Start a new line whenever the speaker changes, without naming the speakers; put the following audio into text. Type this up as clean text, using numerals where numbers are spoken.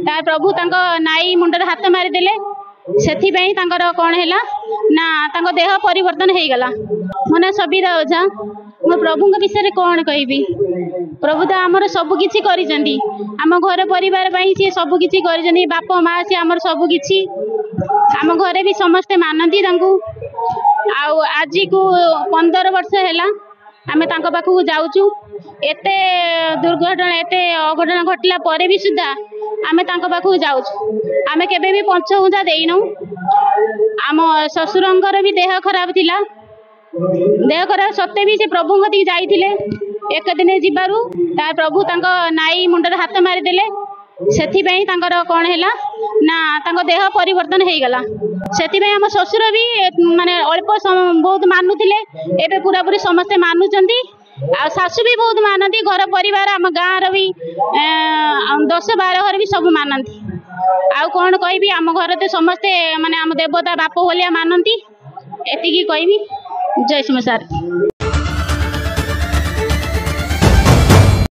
तार प्रभु तांको नाई मुंडर हाथ मारिदेले से कौन है ना तांको देह परिवर्तन हो गला। मो ना सबिता ओझा। मो प्रभु विषय कौन कहबी। प्रभु तो आमर सबकि आम घर परिवार सी सबकि बाप माँ सी आमर सबकि आम घरे भी समस्ते मानती आज को 15 वर्ष है आम पाखक जाऊँ। एते दुर्घटना एते अघटना घटला पर भी सुधा आम पाखक जाऊँ। आम केबे भी पंचहुंजा देनू। आम ससुरंकर भी देह खराब थिला। देह खराब सत्ते भी से प्रभु कति जाइथिले। एक दिन जीवारु तार प्रभु तांको नाई मुंडर हाथ मारिदेले से कौन है ना तांको देह परिवर्तन हो गला। से आम ससुर भी माने अल्प बहुत मानुथिले एबे पूरा पूरी समस्ते मानुचंती। आ सासू भी बहुत मानती। घर परिवार आम गाँव भी 10-12 घर भी सब मानती। आ कौन कहबी आम घर तो समस्ते माने आम देवता बाप भलिया मानती। एतिकी कहबी। जय सिंह सार।